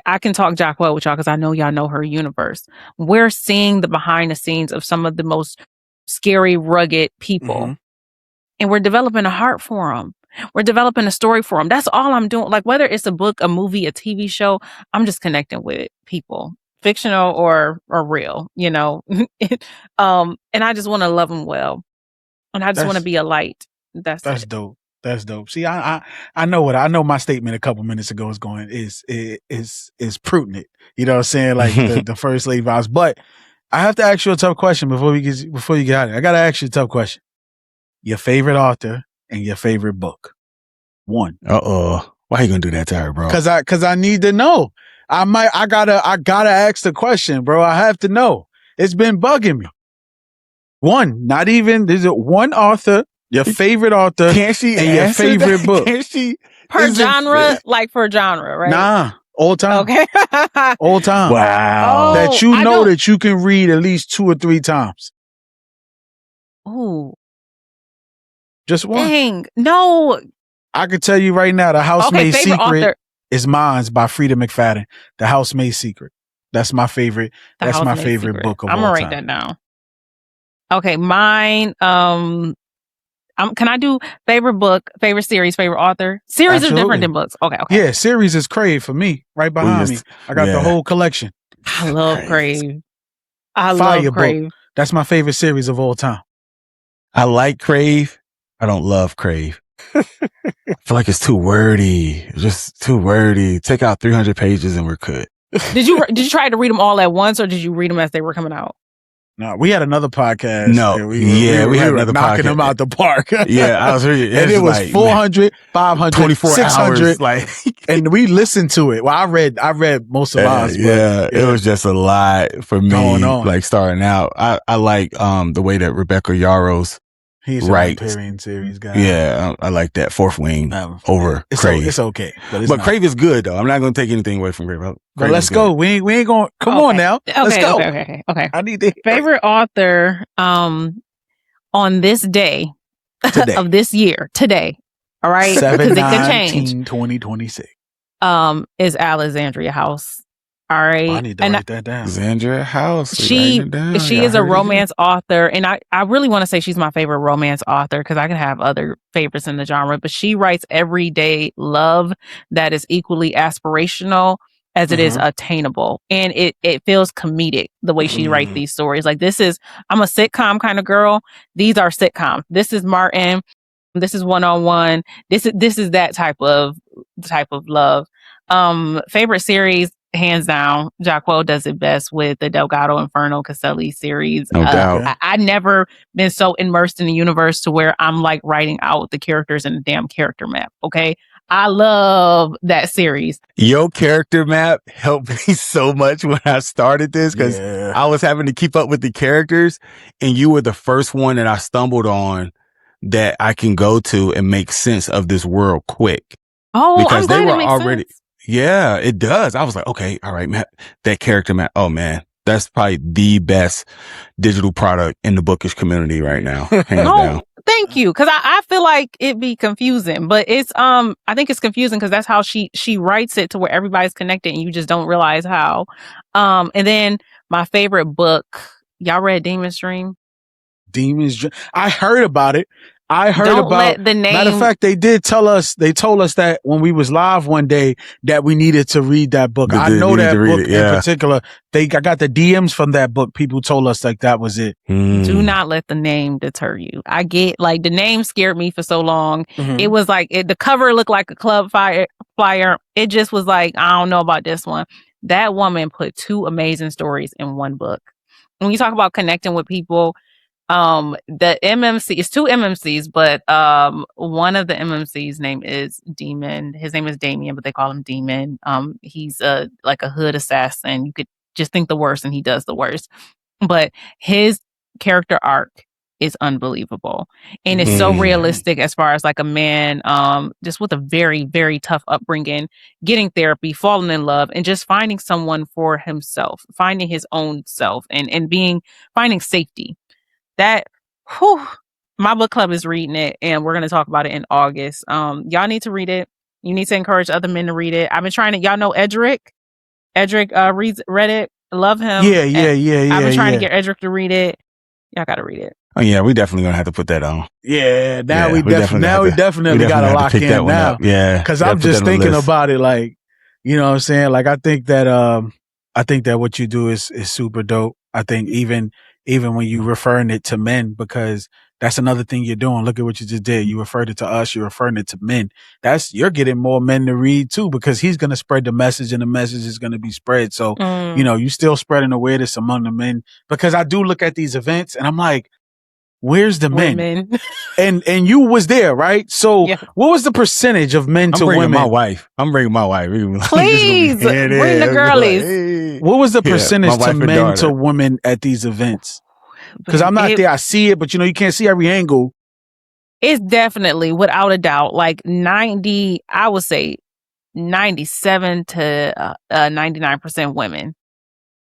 I can talk Jacques with y'all because I know y'all know her universe. We're seeing the behind the scenes of some of the most scary, rugged people. Mm-hmm. And we're developing a heart for them. We're developing a story for them. That's all I'm doing. Like whether it's a book, a movie, a TV show, I'm just connecting with people, fictional or real, and I just want to love them well. And I just want to be a light. That's dope. That's dope. See, I know my statement a couple minutes ago is prudent. You know what I'm saying? Like the first lady vibes. But I have to ask you a tough question before you get out of it. I got to ask you a tough question. Your favorite author and your favorite book. One. Uh-oh. Why are you gonna do that to her, bro? Cause I need to know. I gotta ask the question, bro. I have to know. It's been bugging me. One, not even, there's one author, your favorite author, can she and your favorite that? book. Can she? Per genre? Like for genre, right? Nah. All time. Okay. All time. Wow. That you know that you can read at least 2 or 3 times. Ooh. Just one. Dang. No. I could tell you right now, The Housemaid's Secret is Mine's by Frida McFadden. The Housemaid's Secret. That's my favorite. That's my favorite book of all time. I'm gonna write that down. Okay, mine. Can I do favorite book, favorite series, favorite author? Series is different than books. Okay. Yeah, series is Crave for me. Right behind me, I got the whole collection. I love Crave. I Fire love Crave. book. That's my favorite series of all time. I like Crave. I don't love Crave. I feel like it's too wordy. It's just too wordy. Take out 300 pages and we're good. Did you try to read them all at once, or did you read them as they were coming out? No, we had another podcast. No, we had another knocking them out the park. Yeah, I was reading, and it was like, 400, 500, 24 600, hours, like, and we listened to it. Well, I read most of ours. Yeah, it was just a lot for me. Like starting out, I like the way that Rebecca Yarros He's a Hyperion series guy. Yeah, I like that. Fourth Wing over Crave. It's okay. But Crave is good, though. I'm not going to take anything away from Crave. But let's go. We ain't going. Come on now. Let's go. Okay. I need to favorite author on this day of this year, today. All right? Because it could change. 2026. Is Alexandria House. All right. I need to write that down. Alexandria House. She is a romance author. And I really want to say she's my favorite romance author because I can have other favorites in the genre. But she writes everyday love that is equally aspirational as it is attainable. And it feels comedic the way she writes these stories. Like I'm a sitcom kind of girl. These are sitcoms. This is Martin. This is one-on-one. This is that type of love. Favorite series. Hands down, Jacquel does it best with the Delgado Inferno Caselli series. No doubt. I never been so immersed in the universe to where I'm like writing out the characters in the damn character map. Okay. I love that series. Your character map helped me so much when I started this because I was having to keep up with the characters, and you were the first one that I stumbled on that I can go to and make sense of this world quick. Oh, because they were already. Sense. Yeah, it does. I was like, okay, all right, man, that character map. Oh man, that's probably the best digital product in the bookish community right now. Hands down. Thank you. Cause I feel like it'd be confusing, but it's, I think it's confusing cause that's how she writes it to where everybody's connected and you just don't realize how. And then my favorite book, y'all read Demon's Dream? I heard about it. Don't let the name. Matter of fact, they told us that when we was live one day that we needed to read that book. I know that book in particular. I got the DMs from that book. People told us like that was it. Do not let the name deter you. I get like the name scared me for so long. It was like the cover looked like a club flyer. It just was like, I don't know about this one. That woman put 2 amazing stories in one book. When you talk about connecting with people, the MMC, it's 2 MMCs, but one of the MMC's name is Demon. His name is Damien, but they call him Demon. He's like a hood assassin. You could just think the worst and he does the worst. But his character arc is unbelievable. And it's so realistic as far as like a man just with a very, very tough upbringing, getting therapy, falling in love, and just finding someone for himself, finding his own self and finding safety. That, my book club is reading it, and we're going to talk about it in August. Y'all need to read it. You need to encourage other men to read it. I've been trying to, y'all know Edric? Edric read it. Love him. Yeah. I've been trying to get Edric to read it. Y'all got to read it. Oh yeah, we definitely gonna have to put that on. Yeah, we definitely got to lock in now. Yeah, because I'm just thinking about it, like, you know what I'm saying. Like, I think that what you do is super dope. I think even when you referring it to men, because that's another thing you're doing. Look at what you just did. You referred it to us. You're referring it to men. You're getting more men to read too, because he's going to spread the message and the message is going to be spread. So, you still spreading awareness among the men, because I do look at these events and I'm like, where's the men? and you was there, right? So what was the percentage of men to women? I'm bringing my wife. Please bring the girlies. Like, hey. What was the percentage to men to women at these events? Because I'm not there. I see it, but you can't see every angle. It's definitely, without a doubt, like 90, I would say 97 to 99% women.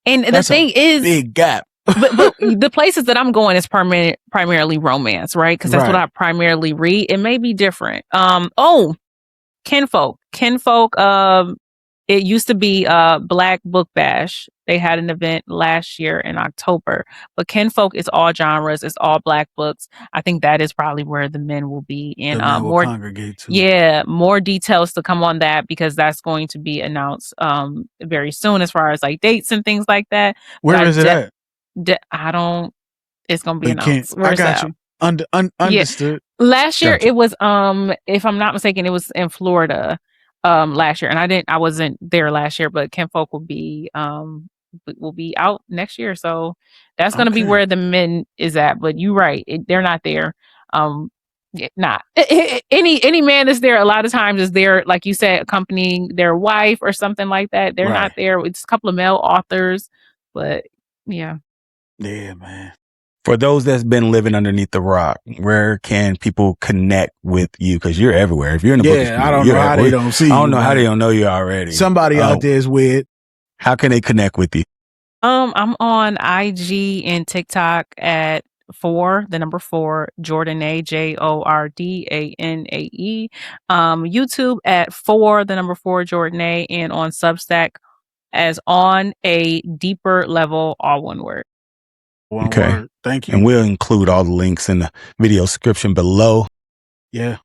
And that's the thing is, big gap. but the places that I'm going is primarily romance, right? Because that's what I primarily read. It may be different. Kinfolk. It used to be Black Book Bash. They had an event last year in October. But Kinfolk is all genres. It's all Black books. I think that is probably where the men will be. And the men will congregate too. Yeah, more details to come on that because that's going to be announced very soon as far as like dates and things like that. Where is it at? It's going to be announced. I got you. Understood. Yeah. Last year it was if I'm not mistaken, it was in Florida last year, and I wasn't there last year, but Kinfolk will be out next year, so that's going to be where the men is at. But you're right, they're not there. Any man that's there a lot of times is there, like you said, accompanying their wife or something like that. They're not there. It's a couple of male authors, but yeah, man. For those that's been living underneath the rock, where can people connect with you? Because you're everywhere. If you're in the bookish community, I don't know how they don't see you. I don't know how they don't know you already. Somebody out there is weird. How can they connect with you? I'm on IG and TikTok at 4 Jordanae, Jordanae. YouTube at 4 Jordanae, and on Substack as On a Deeper Level, all one word. Word. Thank you. And we'll include all the links in the video description below. Yeah.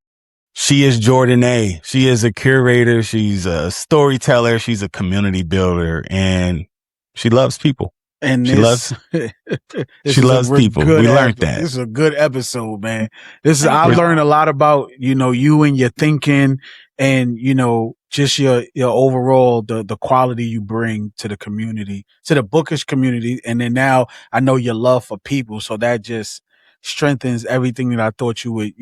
She is Jordanae. She is a curator. She's a storyteller. She's a community builder, and she loves people. And she loves people. We learned that. This is a good episode, man. I learned a lot about, you and your thinking and, just your overall, the quality you bring to the community, to the bookish community. And then now I know your love for people. So that just strengthens everything that I thought you would,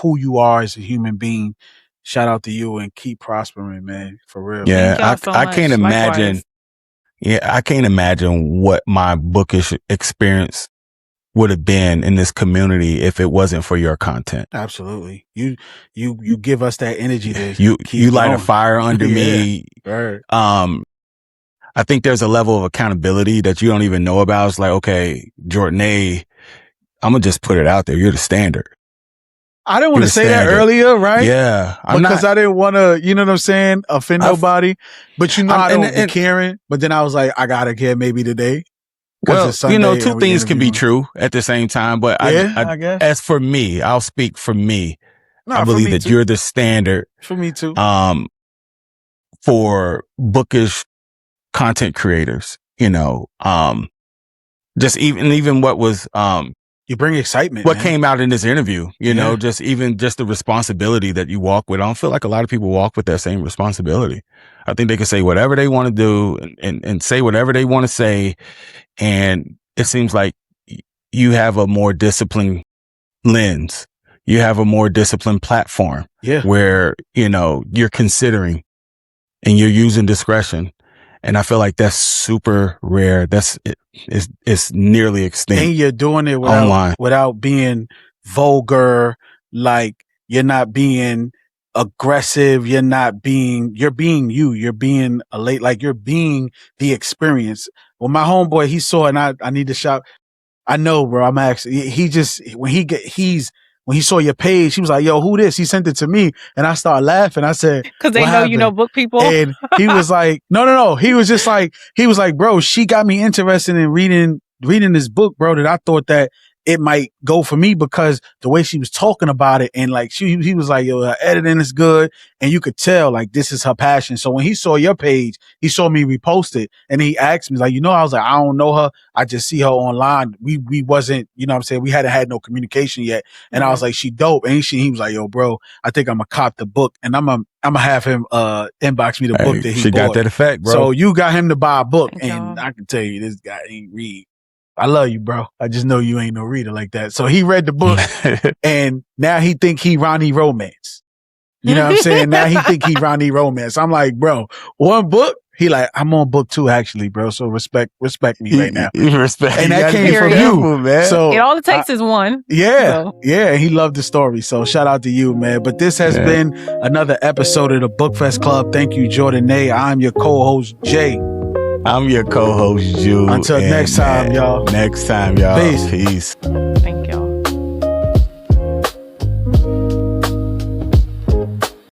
who you are as a human being. Shout out to you and keep prospering, man. For real. Yeah. So I can't imagine. Yeah, I can't imagine what my bookish experience would have been in this community if it wasn't for your content. Absolutely. You give us that energy to you light a fire under me. Right. I think there's a level of accountability that you don't even know about. It's like, okay, Jordanae, I'm gonna just put it out there. You're the standard. I didn't want to say that earlier, right? Yeah. Because I didn't want to, you know what I'm saying, offend nobody. But I don't be caring. But then I was like, I gotta care maybe today. Well, two things can be true at the same time. But I guess. As for me, I'll speak for me. I believe that you're the standard. For me too. For bookish content creators, just even what was, you bring excitement. What came out in this interview, just the responsibility that you walk with. I don't feel like a lot of people walk with that same responsibility. I think they can say whatever they want to do and say whatever they want to say. And it seems like you have a more disciplined lens. You have a more disciplined platform where, you're considering and you're using discretion. And I feel like that's super rare. It's nearly extinct. And you're doing it without being vulgar. Like you're not being aggressive. You're being you. You're being you're being the experience. Well, my homeboy, he saw it, and I need to shop. I know, bro. I'm actually, when he saw your page, he was like, yo, who this? He sent it to me. And I started laughing. I said, because they know you know book people. And he was like, no. He was just like, bro, she got me interested in reading this book, bro, that I thought that it might go for me because the way she was talking about it. And like, he was like, yo, her editing is good. And you could tell like this is her passion. So when he saw your page, he saw me repost it and he asked me like, I was like, I don't know her. I just see her online. We wasn't, what I'm saying? We hadn't had no communication yet. And I was like, she dope. And he was like, yo, bro, I think I'm gonna cop the book and I'm gonna have him, inbox me the book that he bought. Got that effect, bro. So you got him to buy a book and I can tell you this guy ain't read. I love you, bro. I just know you ain't no reader like that. So he read the book and now he think he Ronnie Romance. You know what I'm saying? Now he think he Ronnie Romance. I'm like, bro, one book? He like, I'm on book 2 actually, bro. So respect me right now. Respect. And that came from you, man. So all it takes is one. Yeah. So. Yeah. He loved the story. So shout out to you, man. But this has been another episode of the Bookfest Club. Thank you, Jordanae. I'm your co-host, Jay. I'm your co-host, Jude. Until next time, y'all. Next time, y'all. Peace. Peace. Thank y'all.